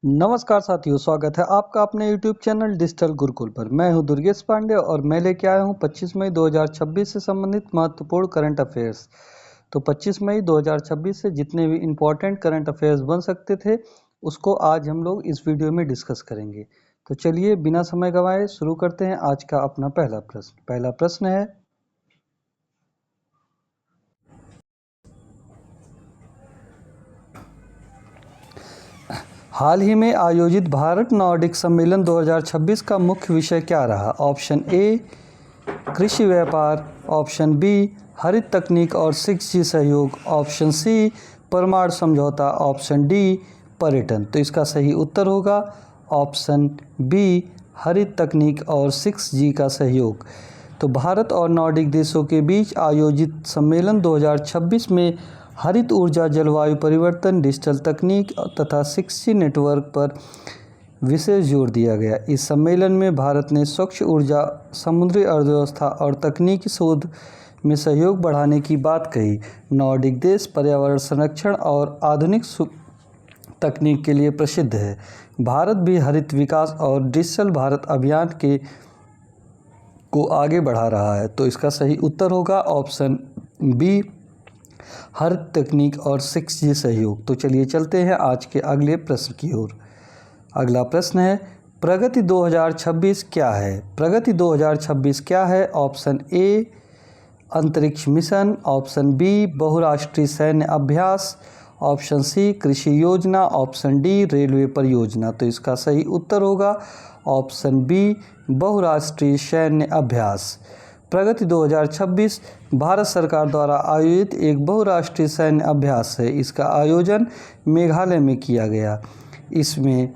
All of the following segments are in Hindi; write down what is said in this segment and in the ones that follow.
नमस्कार साथियों, स्वागत है आपका अपने YouTube चैनल डिजिटल गुरुकुल पर। मैं हूं दुर्गेश पांडे और मैं लेके आया हूं 25 मई 2026 से संबंधित महत्वपूर्ण करंट अफेयर्स। तो 25 मई 2026 से जितने भी इम्पोर्टेंट करंट अफेयर्स बन सकते थे उसको आज हम लोग इस वीडियो में डिस्कस करेंगे। तो चलिए बिना समय गंवाए शुरू करते हैं आज का अपना पहला प्रश्न। पहला प्रश्न है, हाल ही में आयोजित भारत नॉर्डिक सम्मेलन 2026 का मुख्य विषय क्या रहा? ऑप्शन ए कृषि व्यापार, ऑप्शन बी हरित तकनीक और 6G सहयोग, ऑप्शन सी परमाणु समझौता, ऑप्शन डी पर्यटन। तो इसका सही उत्तर होगा ऑप्शन बी हरित तकनीक और 6G का सहयोग। तो भारत और नॉर्डिक देशों के बीच आयोजित सम्मेलन 2026 में हरित ऊर्जा, जलवायु परिवर्तन, डिजिटल तकनीक तथा 6G नेटवर्क पर विशेष जोर दिया गया। इस सम्मेलन में भारत ने स्वच्छ ऊर्जा, समुद्री अर्थव्यवस्था और तकनीकी शोध में सहयोग बढ़ाने की बात कही। नॉर्डिक देश पर्यावरण संरक्षण और आधुनिक तकनीक के लिए प्रसिद्ध है। भारत भी हरित विकास और डिजिटल भारत अभियान को आगे बढ़ा रहा है। तो इसका सही उत्तर होगा ऑप्शन बी हरित तकनीक और 6G सहयोग। तो चलिए चलते हैं आज के अगले प्रश्न की ओर। अगला प्रश्न है, प्रगति 2026 क्या है? प्रगति 2026 क्या है? ऑप्शन ए अंतरिक्ष मिशन, ऑप्शन बी बहुराष्ट्रीय सैन्य अभ्यास, ऑप्शन सी कृषि योजना, ऑप्शन डी रेलवे परियोजना। तो इसका सही उत्तर होगा ऑप्शन बी बहुराष्ट्रीय सैन्य अभ्यास। प्रगति 2026 भारत सरकार द्वारा आयोजित एक बहुराष्ट्रीय सैन्य अभ्यास है। इसका आयोजन मेघालय में किया गया। इसमें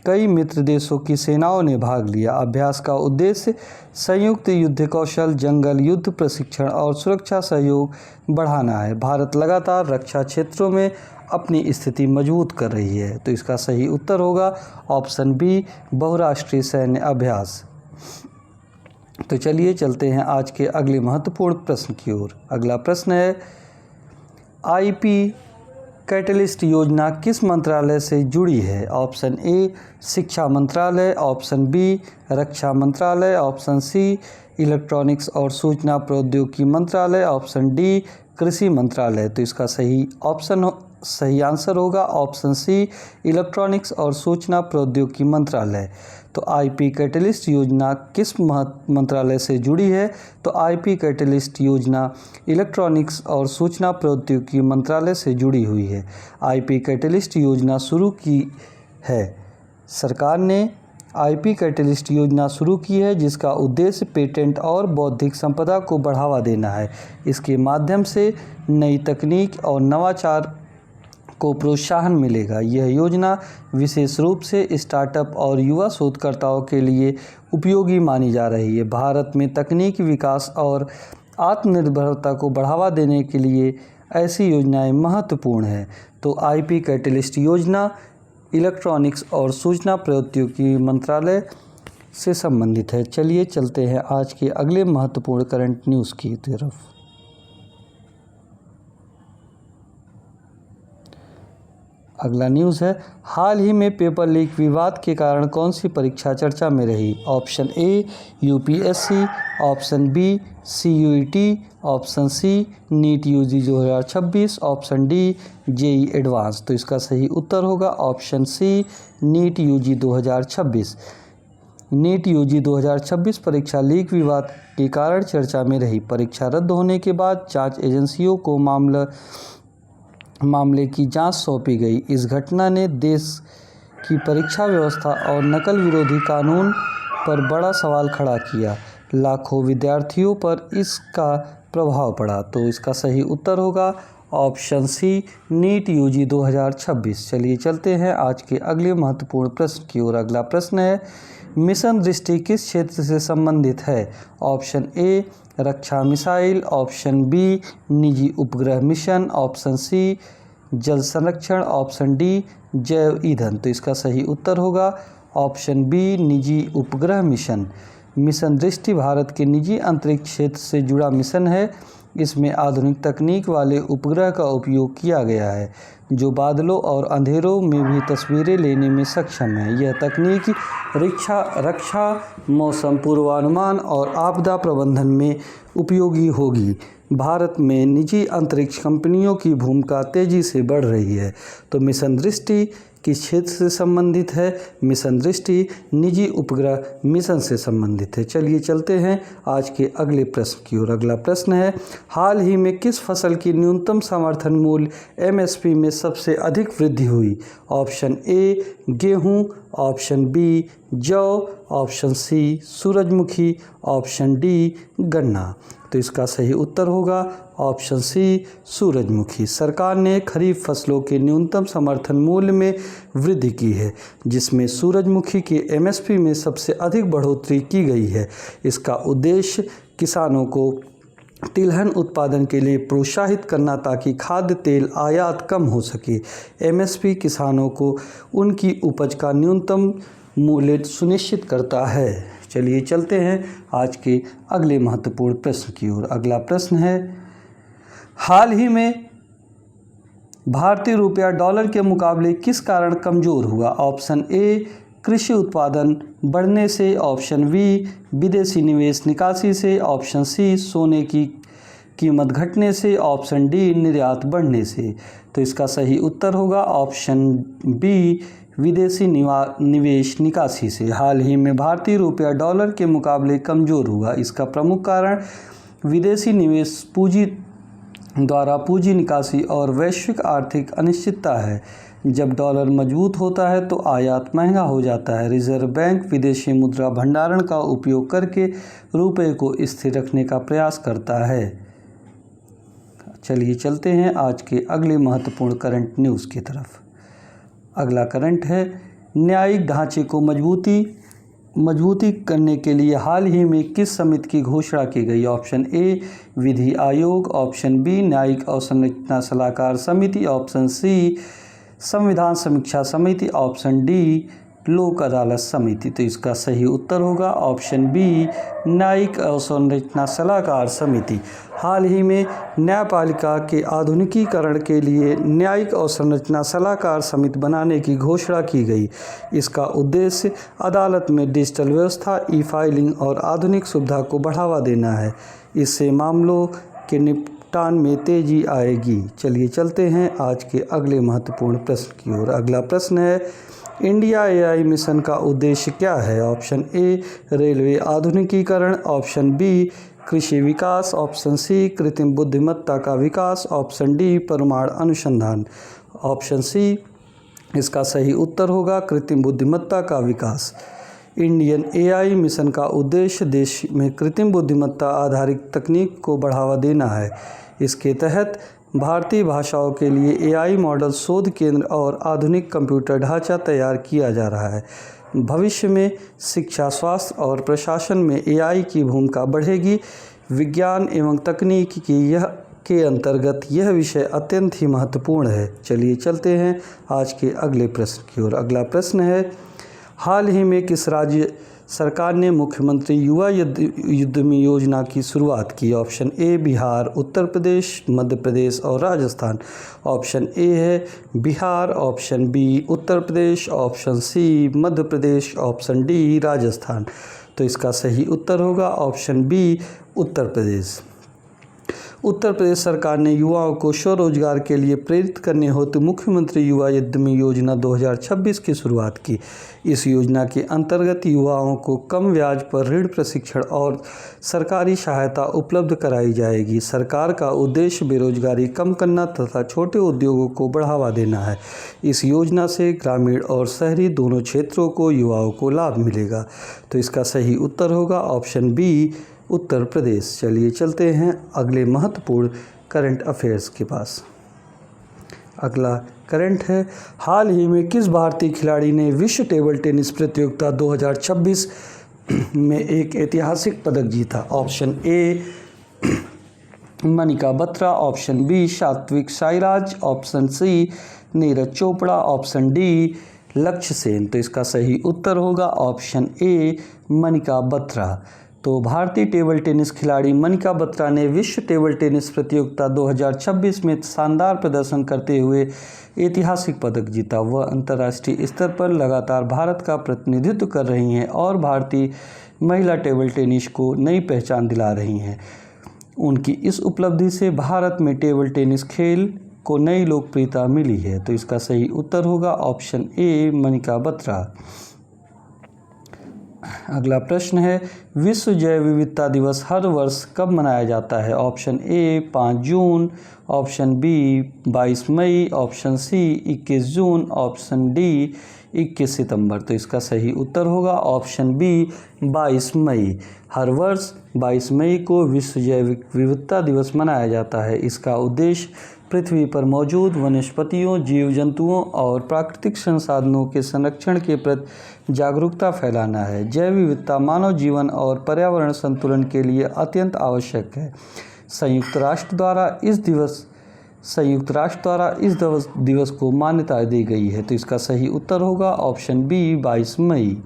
कई मित्र देशों की सेनाओं ने भाग लिया। अभ्यास का उद्देश्य संयुक्त युद्ध कौशल, जंगल युद्ध प्रशिक्षण और सुरक्षा सहयोग बढ़ाना है। भारत लगातार रक्षा क्षेत्रों में अपनी स्थिति मजबूत कर रही है। तो इसका सही उत्तर होगा ऑप्शन बी बहुराष्ट्रीय सैन्य अभ्यास। तो चलिए चलते हैं आज के अगले महत्वपूर्ण प्रश्न की ओर। अगला प्रश्न है, IP कैटलिस्ट योजना किस मंत्रालय से जुड़ी है? ऑप्शन ए शिक्षा मंत्रालय, ऑप्शन बी रक्षा मंत्रालय, ऑप्शन सी इलेक्ट्रॉनिक्स और सूचना प्रौद्योगिकी मंत्रालय, ऑप्शन डी कृषि मंत्रालय। तो इसका सही आंसर होगा ऑप्शन सी इलेक्ट्रॉनिक्स और सूचना प्रौद्योगिकी मंत्रालय। तो IP कैटलिस्ट योजना किस मंत्रालय से जुड़ी है? तो IP कैटलिस्ट योजना इलेक्ट्रॉनिक्स और सूचना प्रौद्योगिकी मंत्रालय से जुड़ी हुई है। IP कैटलिस्ट योजना शुरू की है सरकार ने IP कैटलिस्ट योजना शुरू की है, जिसका उद्देश्य पेटेंट और बौद्धिक संपदा को बढ़ावा देना है। इसके माध्यम से नई तकनीक और नवाचार को प्रोत्साहन मिलेगा। यह योजना विशेष रूप से स्टार्टअप और युवा शोधकर्ताओं के लिए उपयोगी मानी जा रही है। भारत में तकनीकी विकास और आत्मनिर्भरता को बढ़ावा देने के लिए ऐसी योजनाएं महत्वपूर्ण हैं। तो IP कैटलिस्ट योजना इलेक्ट्रॉनिक्स और सूचना प्रौद्योगिकी मंत्रालय से संबंधित है। चलिए चलते हैं आज के अगले महत्वपूर्ण करंट न्यूज़ की तरफ। अगला न्यूज़ है, हाल ही में पेपर लीक विवाद के कारण कौन सी परीक्षा चर्चा में रही? Option A UPSC, option B CUET, option C NEET UG 2026, option D JEE advance. तो इसका सही उत्तर होगा option C NEET UG 2026। NEET UG 2026 परीक्षा लीक विवाद के कारण चर्चा में रही। परीक्षा रद्द होने के बाद जांच एजेंसियों को मामले की जांच सौंपी गई। इस घटना ने देश की परीक्षा व्यवस्था और नकल विरोधी कानून पर बड़ा सवाल खड़ा किया। लाखों विद्यार्थियों पर इसका प्रभाव पड़ा। तो इसका सही उत्तर होगा ऑप्शन सी नीट UG 2026। चलिए चलते हैं आज के अगले महत्वपूर्ण प्रश्न की ओर। अगला प्रश्न है, मिशन दृष्टि किस क्षेत्र से संबंधित है? ऑप्शन ए रक्षा मिसाइल, ऑप्शन बी निजी उपग्रह मिशन, ऑप्शन सी जल संरक्षण, ऑप्शन डी जैव ईंधन। तो इसका सही उत्तर होगा ऑप्शन बी निजी उपग्रह मिशन। मिशन दृष्टि भारत के निजी अंतरिक्ष क्षेत्र से जुड़ा मिशन है। इसमें आधुनिक तकनीक वाले उपग्रह का उपयोग किया गया है जो बादलों और अंधेरों में भी तस्वीरें लेने में सक्षम है। यह तकनीक रक्षा, मौसम पूर्वानुमान और आपदा प्रबंधन में उपयोगी होगी। भारत में निजी अंतरिक्ष कंपनियों की भूमिका तेज़ी से बढ़ रही है। तो मिशन दृष्टि किस क्षेत्र से संबंधित है? मिशन दृष्टि निजी उपग्रह मिशन से संबंधित है। चलिए चलते हैं आज के अगले प्रश्न की ओर। अगला प्रश्न है, हाल ही में किस फसल की न्यूनतम समर्थन मूल्य MSP में सबसे अधिक वृद्धि हुई? ऑप्शन ए गेहूं, ऑप्शन बी जौ, ऑप्शन सी सूरजमुखी, ऑप्शन डी गन्ना। तो इसका सही उत्तर होगा ऑप्शन सी सूरजमुखी। सरकार ने खरीफ फसलों के न्यूनतम समर्थन मूल्य में वृद्धि की है, जिसमें सूरजमुखी के MSP में सबसे अधिक बढ़ोतरी की गई है। इसका उद्देश्य किसानों को तिलहन उत्पादन के लिए प्रोत्साहित करना ताकि खाद्य तेल आयात कम हो सके। MSP किसानों को उनकी उपज का न्यूनतम मूल्य सुनिश्चित करता है। चलिए चलते हैं आज के अगले महत्वपूर्ण प्रश्न की ओर। अगला प्रश्न है, हाल ही में भारतीय रुपया डॉलर के मुकाबले किस कारण कमज़ोर हुआ? ऑप्शन ए कृषि उत्पादन बढ़ने से, ऑप्शन बी विदेशी निवेश निकासी से, ऑप्शन सी सोने की कीमत घटने से, ऑप्शन डी निर्यात बढ़ने से। तो इसका सही उत्तर होगा ऑप्शन बी विदेशी निवेश निकासी से। हाल ही में भारतीय रुपया डॉलर के मुकाबले कमज़ोर हुआ। इसका प्रमुख कारण विदेशी निवेश द्वारा पूंजी निकासी और वैश्विक आर्थिक अनिश्चितता है। जब डॉलर मजबूत होता है तो आयात महंगा हो जाता है। रिजर्व बैंक विदेशी मुद्रा भंडारण का उपयोग करके रुपये को स्थिर रखने का प्रयास करता है। चलिए चलते हैं आज के अगले महत्वपूर्ण करंट न्यूज़ की तरफ। अगला करंट है, न्यायिक ढांचे को मजबूती करने के लिए हाल ही में किस समिति की घोषणा की गई? ऑप्शन ए विधि आयोग, ऑप्शन बी न्यायिक अवसंरचना सलाहकार समिति, ऑप्शन सी संविधान समीक्षा समिति, ऑप्शन डी लोक अदालत समिति। तो इसका सही उत्तर होगा ऑप्शन बी न्यायिक अवसंरचना सलाहकार समिति। हाल ही में न्यायपालिका के आधुनिकीकरण के लिए न्यायिक अवसंरचना सलाहकार समिति बनाने की घोषणा की गई। इसका उद्देश्य अदालत में डिजिटल व्यवस्था, ई-फाइलिंग और आधुनिक सुविधा को बढ़ावा देना है। इससे मामलों के निपटान में तेजी आएगी। चलिए चलते हैं आज के अगले महत्वपूर्ण प्रश्न की ओर। अगला प्रश्न है, इंडिया AI मिशन का उद्देश्य क्या है? ऑप्शन ए रेलवे आधुनिकीकरण, ऑप्शन बी कृषि विकास, ऑप्शन सी कृत्रिम बुद्धिमत्ता का विकास, ऑप्शन डी परमाणु अनुसंधान। ऑप्शन सी इसका सही उत्तर होगा कृत्रिम बुद्धिमत्ता का विकास। इंडियन AI मिशन का उद्देश्य देश में कृत्रिम बुद्धिमत्ता आधारित तकनीक को बढ़ावा देना है। इसके तहत भारतीय भाषाओं के लिए AI मॉडल शोध केंद्र और आधुनिक कंप्यूटर ढांचा तैयार किया जा रहा है। भविष्य में शिक्षा, स्वास्थ्य और प्रशासन में AI की भूमिका बढ़ेगी। विज्ञान एवं तकनीक के अंतर्गत यह विषय अत्यंत ही महत्वपूर्ण है। चलिए चलते हैं आज के अगले प्रश्न की ओर। अगला प्रश्न है, हाल ही में किस राज्य सरकार ने मुख्यमंत्री युवा उद्यमी योजना की शुरुआत की? ऑप्शन ए बिहार, उत्तर प्रदेश, मध्य प्रदेश और राजस्थान। ऑप्शन ए है Bihar, option B Uttar Pradesh, option C Madhya Pradesh, option D Rajasthan. तो इसका सही उत्तर होगा ऑप्शन बी उत्तर प्रदेश। उत्तर प्रदेश सरकार ने युवाओं को स्वरोजगार के लिए प्रेरित करने हेतु मुख्यमंत्री युवा उद्यमी योजना 2026 की शुरुआत की। इस योजना के अंतर्गत युवाओं को कम ब्याज पर ऋण, प्रशिक्षण और सरकारी सहायता उपलब्ध कराई जाएगी। सरकार का उद्देश्य बेरोजगारी कम करना तथा छोटे उद्योगों को बढ़ावा देना है। इस योजना से ग्रामीण और शहरी दोनों क्षेत्रों को युवाओं को लाभ मिलेगा। तो इसका सही उत्तर होगा ऑप्शन बी उत्तर प्रदेश। चलिए चलते हैं अगले महत्वपूर्ण करंट अफेयर्स के पास। अगला करंट है, हाल ही में किस भारतीय खिलाड़ी ने विश्व टेबल टेनिस प्रतियोगिता 2026 में एक ऐतिहासिक पदक जीता? Option A Manika Batra, option B Satwik Sairaj, option C Neeraj Chopra, option D Lakshya Sen. तो इसका सही उत्तर होगा ऑप्शन ए मनिका बत्रा। तो भारतीय टेबल टेनिस खिलाड़ी मनिका बत्रा ने विश्व टेबल टेनिस प्रतियोगिता 2026 में शानदार प्रदर्शन करते हुए ऐतिहासिक पदक जीता। वह अंतर्राष्ट्रीय स्तर पर लगातार भारत का प्रतिनिधित्व कर रही हैं और भारतीय महिला टेबल टेनिस को नई पहचान दिला रही हैं। उनकी इस उपलब्धि से भारत में टेबल टेनिस खेल को नई लोकप्रियता मिली है। तो इसका सही उत्तर होगा ऑप्शन ए, मनिका बत्रा। अगला प्रश्न है, विश्व जैव विविधता दिवस हर वर्ष कब मनाया जाता है? ऑप्शन ए 5 जून, ऑप्शन बी 22 मई, ऑप्शन सी 21 जून, ऑप्शन डी 21 सितंबर। तो इसका सही उत्तर होगा ऑप्शन बी 22 मई। हर वर्ष 22 मई को विश्व जैव विविधता दिवस मनाया जाता है। इसका उद्देश्य पृथ्वी पर मौजूद वनस्पतियों, जीव जंतुओं और प्राकृतिक संसाधनों के संरक्षण के प्रति जागरूकता फैलाना है। जैव विविधता मानव जीवन और पर्यावरण संतुलन के लिए अत्यंत आवश्यक है। संयुक्त राष्ट्र द्वारा इस दिवस को मान्यता दी गई है। तो इसका सही उत्तर होगा ऑप्शन बी 22 मई।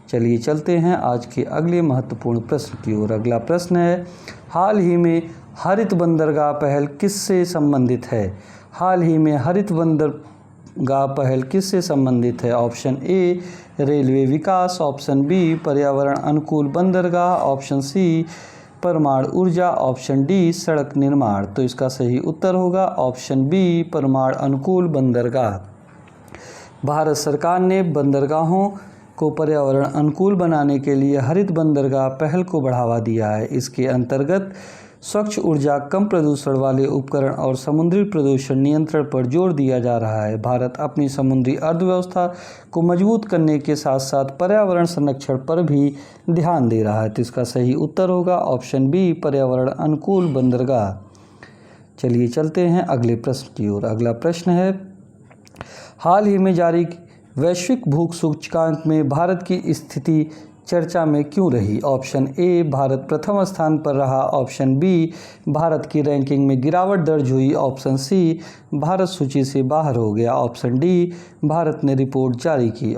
चलिए चलते हैं आज के अगले महत्वपूर्ण प्रश्न की ओर। अगला प्रश्न है, हाल ही में हरित बंदरगाह पहल किससे संबंधित है? हाल ही में हरित बंदरगाह पहल किससे संबंधित है? ऑप्शन ए रेलवे विकास, ऑप्शन बी पर्यावरण अनुकूल बंदरगाह, ऑप्शन सी परमाणु ऊर्जा, ऑप्शन डी सड़क निर्माण। तो इसका सही उत्तर होगा ऑप्शन बी परमाणु अनुकूल बंदरगाह। भारत सरकार ने बंदरगाहों को पर्यावरण अनुकूल बनाने के लिए हरित बंदरगाह पहल को बढ़ावा दिया है। इसके अंतर्गत स्वच्छ ऊर्जा, कम प्रदूषण वाले उपकरण और समुद्री प्रदूषण नियंत्रण पर जोर दिया जा रहा है। भारत अपनी समुद्री अर्थव्यवस्था को मजबूत करने के साथ साथ पर्यावरण संरक्षण पर भी ध्यान दे रहा है। तो इसका सही उत्तर होगा ऑप्शन बी पर्यावरण अनुकूल बंदरगाह। चलिए चलते हैं अगले प्रश्न की ओर। अगला प्रश्न है, हाल ही में जारी वैश्विक भूख सूचकांक में भारत की स्थिति चर्चा में क्यों रही? ऑप्शन ए भारत प्रथम स्थान पर रहा, ऑप्शन बी भारत की रैंकिंग में गिरावट दर्ज हुई, ऑप्शन सी भारत सूची से बाहर हो गया, ऑप्शन डी भारत ने रिपोर्ट जारी की।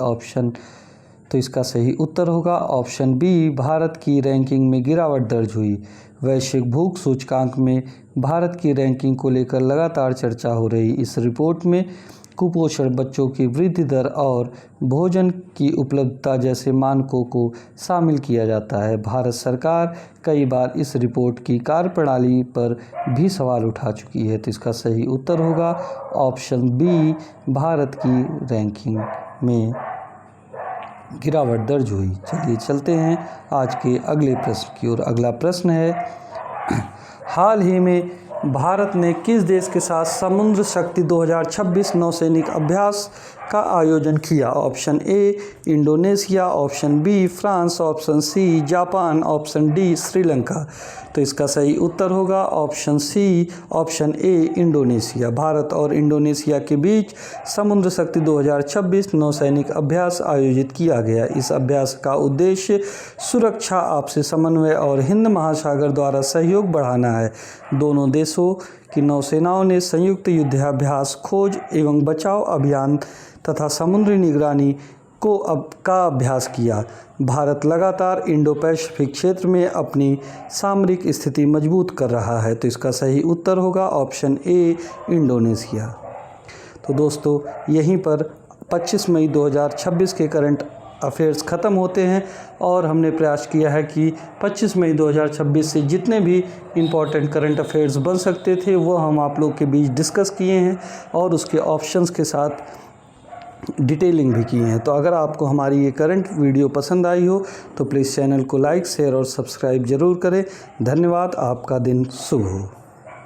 तो इसका सही उत्तर होगा ऑप्शन बी भारत की रैंकिंग में गिरावट दर्ज हुई। वैश्विक भूख सूचकांक में भारत की रैंकिंग को लेकर लगातार चर्चा हो रही। इस रिपोर्ट में कुपोषण, बच्चों की वृद्धि दर और भोजन की उपलब्धता जैसे मानकों को शामिल किया जाता है। भारत सरकार कई बार इस रिपोर्ट की कार्यप्रणाली पर भी सवाल उठा चुकी है। तो इसका सही उत्तर होगा ऑप्शन बी भारत की रैंकिंग में गिरावट दर्ज हुई। चलिए चलते हैं आज के अगले प्रश्न की ओर। अगला प्रश्न है, हाल ही में भारत ने किस देश के साथ समुद्र शक्ति 2026 नौसैनिक अभ्यास का आयोजन किया? Option A Indonesia, option B France, option C Japan, option D Sri Lanka. तो इसका सही उत्तर होगा option C, option A Indonesia. Bharat और इंडोनेशिया के बीच समुद्र शक्ति 2026 नौसैनिक अभ्यास आयोजित किया गया। इस अभ्यास का उद्देश्य सुरक्षा, आपसी समन्वय और हिंद महासागर द्वारा सहयोग बढ़ाना है। दोनों देशों की नौसेनाओं ने संयुक्त युद्धाभ्यास, खोज एवं बचाव अभियान तथा समुद्री निगरानी का अभ्यास किया। भारत लगातार इंडो पैसिफिक क्षेत्र में अपनी सामरिक स्थिति मजबूत कर रहा है। तो इसका सही उत्तर होगा ऑप्शन ए इंडोनेशिया। तो दोस्तों, यहीं पर 25 मई 2026 के करंट अफेयर्स ख़त्म होते हैं और हमने प्रयास किया है कि 25 मई 2026 से जितने भी इम्पॉर्टेंट करंट अफेयर्स बन सकते थे वो हम आप लोग के बीच डिस्कस किए हैं और उसके ऑप्शंस के साथ डिटेलिंग भी की हैं। तो अगर आपको हमारी ये करंट वीडियो पसंद आई हो तो प्लीज़ चैनल को लाइक, शेयर और सब्सक्राइब ज़रूर करें। धन्यवाद। आपका दिन शुभ हो।